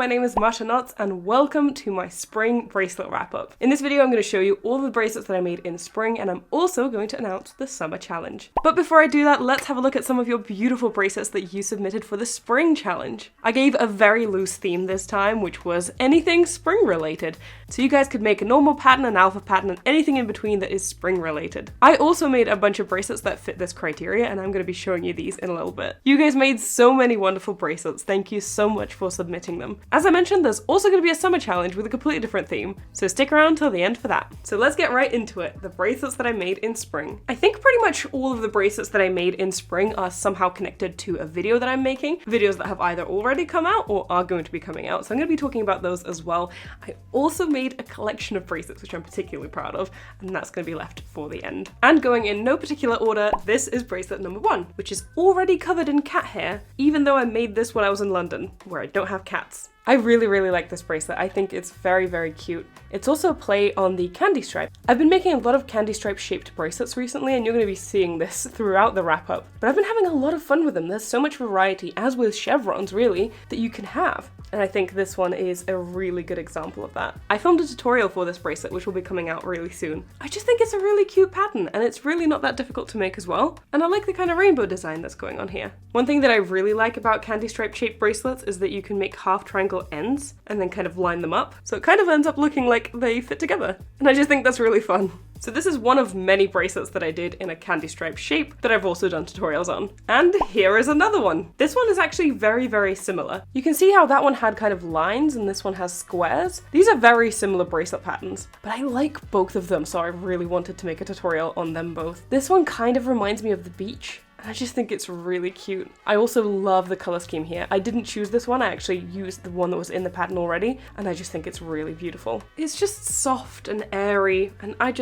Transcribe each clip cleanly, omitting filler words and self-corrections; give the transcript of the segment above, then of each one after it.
my name is Masha and welcome to my spring bracelet wrap up. In this video I'm going to show you all the bracelets that I made in spring, and I'm also going to announce the summer challenge. But before I do that, let's have a look at some of your beautiful bracelets that you submitted for the spring challenge. I gave a very loose theme this time, which was anything spring related. So you guys could make a normal pattern, an alpha pattern, and anything in between that is spring related. I also made a bunch of bracelets that fit this criteria, and I'm going to be showing you these in a little bit. You guys made so many wonderful bracelets. Thank you so much for submitting them. As I mentioned, there's also going to be a summer challenge with a completely different theme, so stick around till the end for that. So let's get right into it, the bracelets that I made in spring. I think pretty much all of the bracelets that I made in spring are somehow connected to a video that I'm making, videos that have either already come out or are going to be coming out, so I'm going to be talking about those as well. I also made a collection of bracelets which I'm particularly proud of, and that's going to be left for the end. And going in no particular order, this is bracelet number 1, which is already covered in cat hair, even though I made this when I was in London, where I don't have cats. I really like this bracelet. I think it's very cute. It's also a play on the candy stripe. I've been making a lot of candy stripe shaped bracelets recently, and you're going to be seeing this throughout the wrap up. But I've been having a lot of fun with them. There's so much variety, as with chevrons really, that you can have. And I think this one is a really good example of that. I filmed a tutorial for this bracelet, which will be coming out really soon. I just think it's a really cute pattern, and it's really not that difficult to make as well. And I like the kind of rainbow design that's going on here. One thing that I really like about candy stripe shaped bracelets is that you can make half triangle ends and then kind of line them up. So it kind of ends up looking like they fit together. And I just think that's really fun. So this is one of many bracelets that I did in a candy stripe shape that I've also done tutorials on. And here is another one. This one is actually very similar. You can see how that one had kind of lines and this one has squares. These are very similar bracelet patterns, but I like both of them, so I really wanted to make a tutorial on them both. This one kind of reminds me of the beach. I just think it's really cute. I also love the color scheme here. I didn't choose this one, I actually used the one that was in the pattern already, and I just think it's really beautiful. It's just soft and airy, and I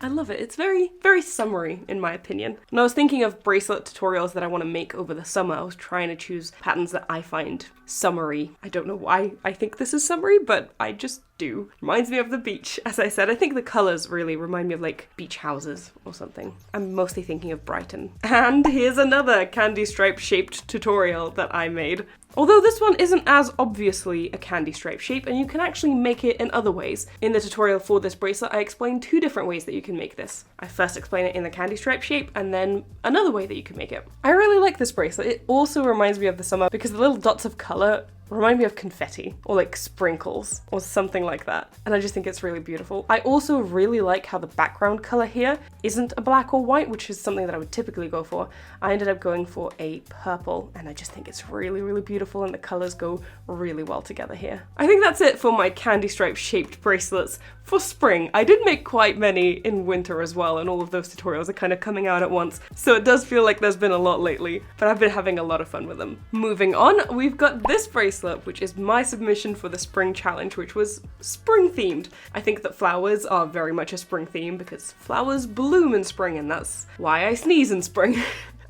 love it. It's very summery in my opinion. And I was thinking of bracelet tutorials that I want to make over the summer. I was trying to choose patterns that I find summery. I don't know why I think this is summery, but I just do. Reminds me of the beach. As I said, I think the colors really remind me of like beach houses or something. I'm mostly thinking of Brighton. And here's another candy stripe shaped tutorial that I made. Although this one isn't as obviously a candy stripe shape, and you can actually make it in other ways. In the tutorial for this bracelet, I explain 2 different ways that you can make this. I first explain it in the candy stripe shape, and then another way that you can make it. I really like this bracelet. It also reminds me of the summer because the little dots of color remind me of confetti or like sprinkles or something like that, and I just think it's really beautiful. I also really like how the background color here isn't a black or white, which is something that I would typically go for. I ended up going for a purple, and I just think it's really beautiful, and the colors go really well together here. I think that's it for my candy stripe shaped bracelets for spring. I did make quite many in winter as well, and all of those tutorials are kind of coming out at once, so it does feel like there's been a lot lately, but I've been having a lot of fun with them. Moving on, we've got this bracelet, which is my submission for the spring challenge, which was spring themed. I think that flowers are very much a spring theme because flowers bloom in spring, and that's why I sneeze in spring.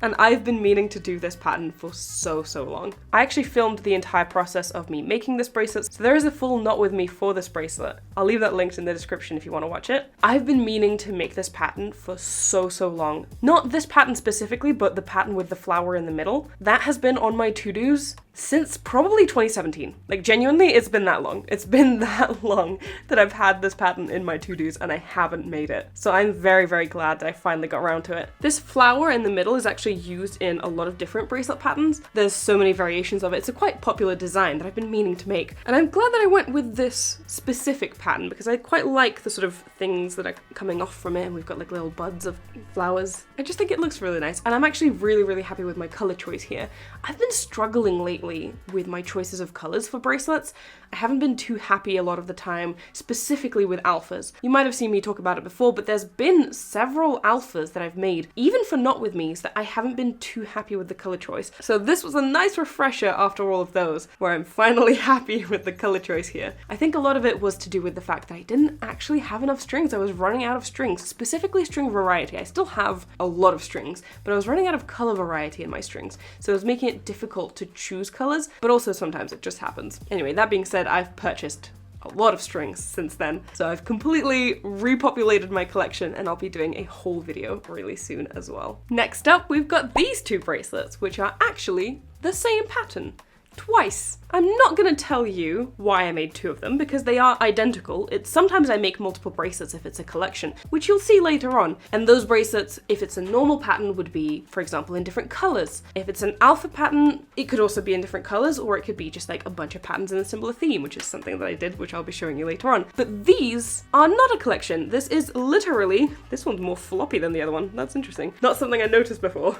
And I've been meaning to do this pattern for so long. I actually filmed the entire process of me making this bracelet, so there is a full knot with me for this bracelet. I'll leave that linked in the description if you want to watch it. I've been meaning to make this pattern for so long. Not this pattern specifically, but the pattern with the flower in the middle. That has been on my to-dos since probably 2017. Like genuinely, it's been that long. It's been that long that I've had this pattern in my to-dos and I haven't made it. So I'm very glad that I finally got around to it. This flower in the middle is actually used in a lot of different bracelet patterns. There's so many variations of it. It's a quite popular design that I've been meaning to make. And I'm glad that I went with this specific pattern because I quite like the sort of things that are coming off from it. And we've got like little buds of flowers. I just think it looks really nice. And I'm actually really happy with my color choice here. I've been struggling lately with my choices of colors for bracelets. I haven't been too happy a lot of the time, specifically with alphas. You might have seen me talk about it before, but there's been several alphas that I've made, even for not with me's, that I haven't been too happy with the color choice. So this was a nice refresher after all of those, where I'm finally happy with the color choice here. I think a lot of it was to do with the fact that I didn't actually have enough strings. I was running out of strings, specifically string variety. I still have a lot of strings, but I was running out of color variety in my strings. So it was making it difficult to choose colors, but also sometimes it just happens. Anyway, that being said, I've purchased a lot of strings since then. So I've completely repopulated my collection, and I'll be doing a whole video really soon as well. Next up, we've got these 2 bracelets, which are actually the same pattern. twice. I'm not gonna tell you why I made 2 of them because they are identical. Sometimes I make multiple bracelets if it's a collection, which you'll see later on. And those bracelets, if it's a normal pattern, would be, for example, in different colors. If it's an alpha pattern, it could also be in different colors, or it could be just like a bunch of patterns in a similar theme, which is something that I did, which I'll be showing you later on. But these are not a collection. This is literally, this one's more floppy than the other one. That's interesting. Not something I noticed before.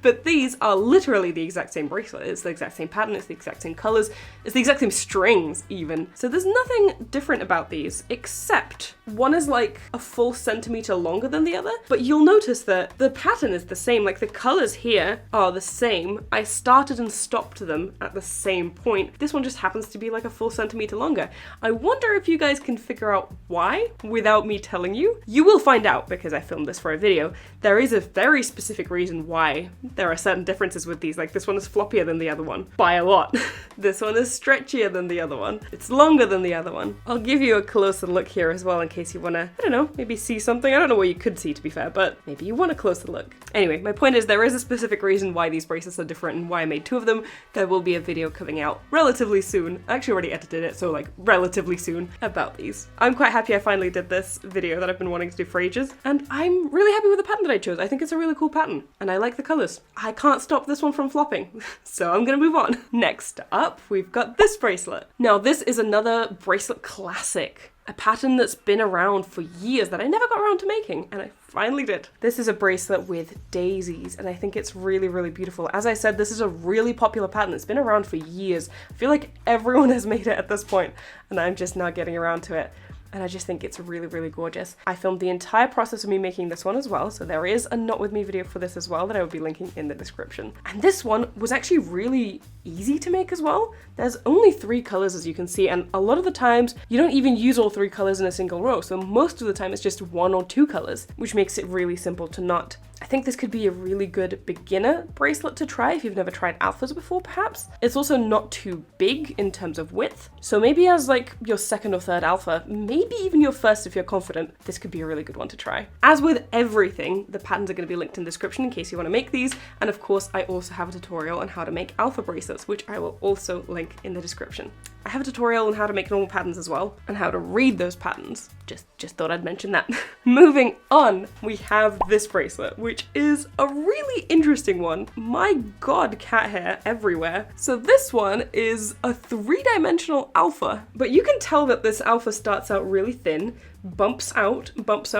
But these are literally the exact same bracelet. It's the exact same pattern, it's the exact same colors, it's the exact same strings even. So there's nothing different about these, except one is like a full centimeter longer than the other, but you'll notice that the pattern is the same, like the colors here are the same. I started and stopped them at the same point. This one just happens to be like a full centimeter longer. I wonder if you guys can figure out why without me telling you. You will find out because I filmed this for a video. There is a very specific reason why there are certain differences with these. Like this one is floppier than the other one by a lot. This one is stretchier than the other one. It's longer than the other one. I'll give you a closer look here as well in case you wanna, I don't know, maybe see something. I don't know what you could see to be fair, but maybe you want a closer look. Anyway, my point is there is a specific reason why these bracelets are different and why I made 2 of them. There will be a video coming out relatively soon. I actually already edited it, so like relatively soon about these. I'm quite happy I finally did this video that I've been wanting to do for ages, and I'm really happy with the pattern that I chose. I think it's a really cool pattern, and I like the colors. I can't stop this one from flopping, so I'm gonna move on. Next up, we've got this bracelet. Now, this is another bracelet classic. A pattern that's been around for years that I never got around to making, and I finally did. This is a bracelet with daisies, and I think it's really, really beautiful. As I said, this is a really popular pattern. It's been around for years. I feel like everyone has made it at this point, and I'm just now getting around to it. And I just think it's really, really gorgeous. I filmed the entire process of me making this one as well, so there is a Not With Me video for this as well that I will be linking in the description. And this one was actually really easy to make as well. There's only 3 colors as you can see, and a lot of the times you don't even use all 3 colors in a single row, so most of the time it's just 1 or 2 colors, which makes it really simple to knot. I think this could be a really good beginner bracelet to try if you've never tried alphas before, perhaps. It's also not too big in terms of width, so maybe as like your 2nd or 3rd alpha, maybe even your 1st if you're confident, this could be a really good one to try. As with everything, the patterns are going to be linked in the description in case you want to make these, and of course I also have a tutorial on how to make alpha bracelets, which I will also link in the description. I have a tutorial on how to make normal patterns as well, and how to read those patterns. Just thought I'd mention that. Moving on, we have this bracelet, which is a really interesting one. My god, cat hair everywhere. So this one is a 3-dimensional alpha, but you can tell that this alpha starts out really thin, bumps out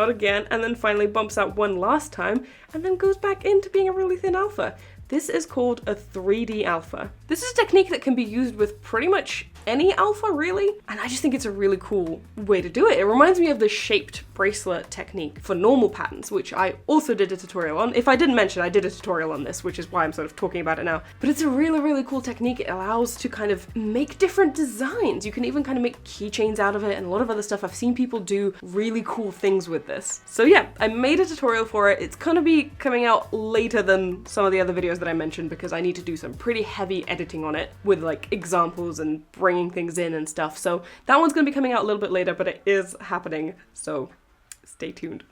again, and then finally bumps out one last time, and then goes back into being a really thin alpha. This is called a 3D alpha. This is a technique that can be used with pretty much any alpha, really, and I just think it's a really cool way to do it. It reminds me of the shaped bracelet technique for normal patterns, which I also did a tutorial on. If I didn't mention, I did a tutorial on this, which is why I'm sort of talking about it now. But it's a really, really cool technique. It allows to kind of make different designs. You can even kind of make keychains out of it and a lot of other stuff. I've seen people do really cool things with this. So yeah, I made a tutorial for it. It's gonna be coming out later than some of the other videos that I mentioned because I need to do some pretty heavy editing on it with like examples and bringing things in and stuff. So that one's gonna be coming out a little bit later, but it is happening. So stay tuned.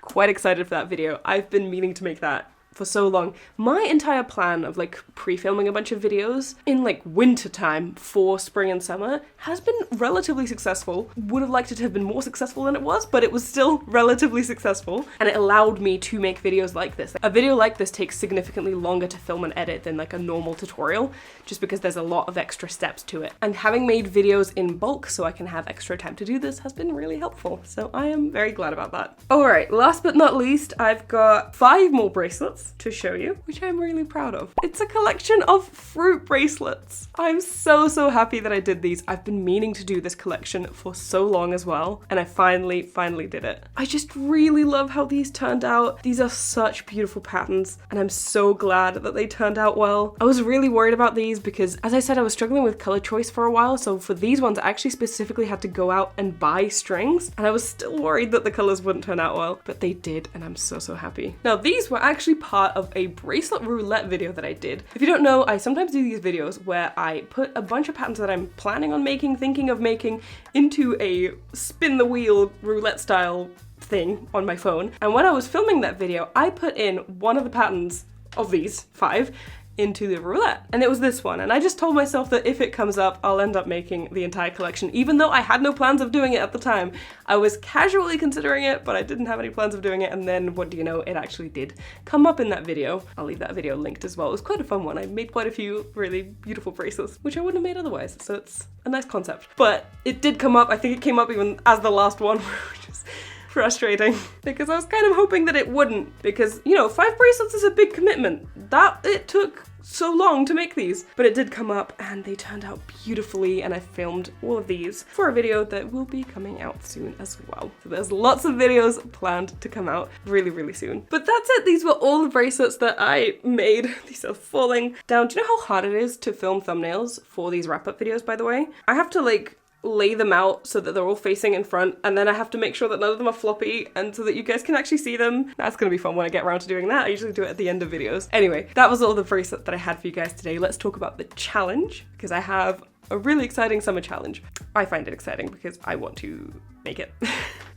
Quite excited for that video. I've been meaning to make that for so long. My entire plan of like pre-filming a bunch of videos in like winter time for spring and summer has been relatively successful. Would have liked it to have been more successful than it was, but it was still relatively successful, and it allowed me to make videos like this. A video like this takes significantly longer to film and edit than like a normal tutorial, just because there's a lot of extra steps to it. And having made videos in bulk so I can have extra time to do this has been really helpful. So I am very glad about that. All right, last but not least, I've got 5 more bracelets to show you, which I'm really proud of. It's a collection of fruit bracelets. I'm so happy that I did these. I've been meaning to do this collection for so long as well, and I finally did it. I just really love how these turned out. These are such beautiful patterns, and I'm so glad that they turned out well. I was really worried about these because, as I said, I was struggling with color choice for a while, so for these ones I actually specifically had to go out and buy strings, and I was still worried that the colors wouldn't turn out well, but they did, and I'm so happy. Now, these were actually part of a bracelet roulette video that I did. If you don't know, I sometimes do these videos where I put a bunch of patterns that I'm planning on making, thinking of making, into a spin the wheel roulette style thing on my phone. And when I was filming that video, I put in one of the patterns of these 5 into the roulette. And it was this one. And I just told myself that if it comes up, I'll end up making the entire collection. Even though I had no plans of doing it at the time, I was casually considering it, but I didn't have any plans of doing it. And then what do you know, it actually did come up in that video. I'll leave that video linked as well. It was quite a fun one. I made quite a few really beautiful bracelets, which I wouldn't have made otherwise. So it's a nice concept. But it did come up. I think it came up even as the last one, which is frustrating because I was kind of hoping that it wouldn't, because, you know, 5 bracelets is a big commitment. That it took so long to make these, but it did come up and they turned out beautifully, and I filmed all of these for a video that will be coming out soon as well. So there's lots of videos planned to come out really, really soon. But that's it. These were all the bracelets that I made. These are falling down. Do you know how hard it is to film thumbnails for these wrap-up videos, by the way? I have to like lay them out so that they're all facing in front, and then I have to make sure that none of them are floppy, and so that you guys can actually see them. That's gonna be fun when I get around to doing that. I usually do it at the end of videos. Anyway, that was all the bracelets that I had for you guys today. Let's talk about the challenge, because I have a really exciting summer challenge. I find it exciting because I want to make it.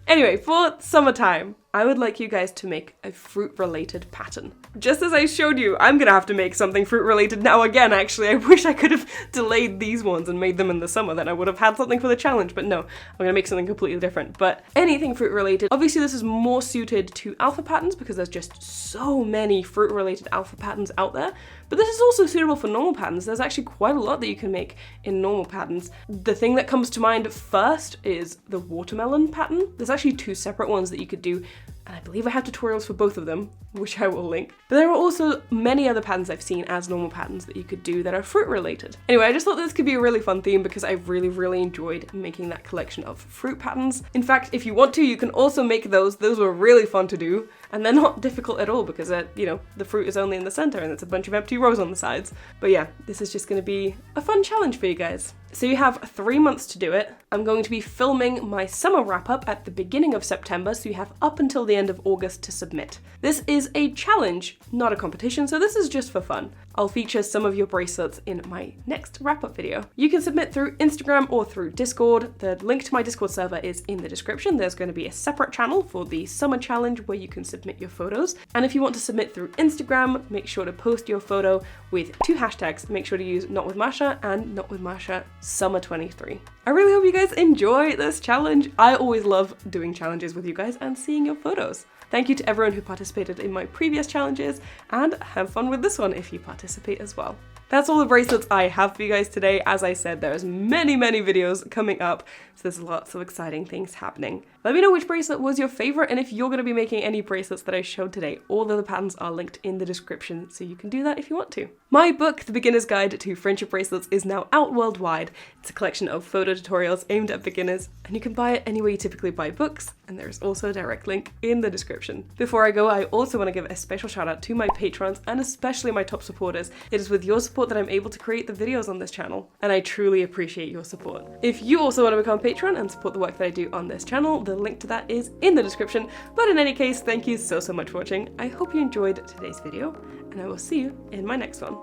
Anyway, for summertime, I would like you guys to make a fruit-related pattern. Just as I showed you, I'm gonna have to make something fruit-related now again, actually. I wish I could have delayed these ones and made them in the summer, then I would have had something for the challenge, but no, I'm gonna make something completely different. But anything fruit-related, obviously this is more suited to alpha patterns because there's just so many fruit-related alpha patterns out there, but this is also suitable for normal patterns. There's actually quite a lot that you can make in normal patterns. The thing that comes to mind first is the watermelon pattern. There's actually 2 separate ones that you could do, and I believe I have tutorials for both of them, which I will link. But there are also many other patterns I've seen as normal patterns that you could do that are fruit related. Anyway, I just thought this could be a really fun theme because I really, really enjoyed making that collection of fruit patterns. In fact, if you want to, you can also make those. Those were really fun to do, and they're not difficult at all because, you know, the fruit is only in the center and it's a bunch of empty rows on the sides. But yeah, this is just gonna be a fun challenge for you guys. So you have 3 months to do it. I'm going to be filming my summer wrap-up at the beginning of September, so you have up until the end of August to submit. This is a challenge, not a competition, so this is just for fun. I'll feature some of your bracelets in my next wrap-up video. You can submit through Instagram or through Discord. The link to my Discord server is in the description. There's going to be a separate channel for the summer challenge where you can submit your photos. And if you want to submit through Instagram, make sure to post your photo with 2 hashtags. Make sure to use Not With Masha and Not With Masha Summer 23. I really hope you guys enjoy this challenge. I always love doing challenges with you guys and seeing your photos. Thank you to everyone who participated in my previous challenges, and have fun with this one if you participate as well. That's all the bracelets I have for you guys today. As I said, there's many videos coming up, so there's lots of exciting things happening. Let me know which bracelet was your favorite, and if you're going to be making any bracelets that I showed today. All of the patterns are linked in the description, so you can do that if you want to. My book, The Beginner's Guide to Friendship Bracelets, is now out worldwide. It's a collection of photo tutorials aimed at beginners, and you can buy it anywhere you typically buy books, and there's also a direct link in the description. Before I go, I also want to give a special shout out to my patrons, and especially my top supporters. It is with your support that I'm able to create the videos on this channel, and I truly appreciate your support. If you also want to become a patron and support the work that I do on this channel, the link to that is in the description. But in any case, thank you so much for watching. I hope you enjoyed today's video, and I will see you in my next one.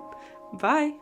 Bye!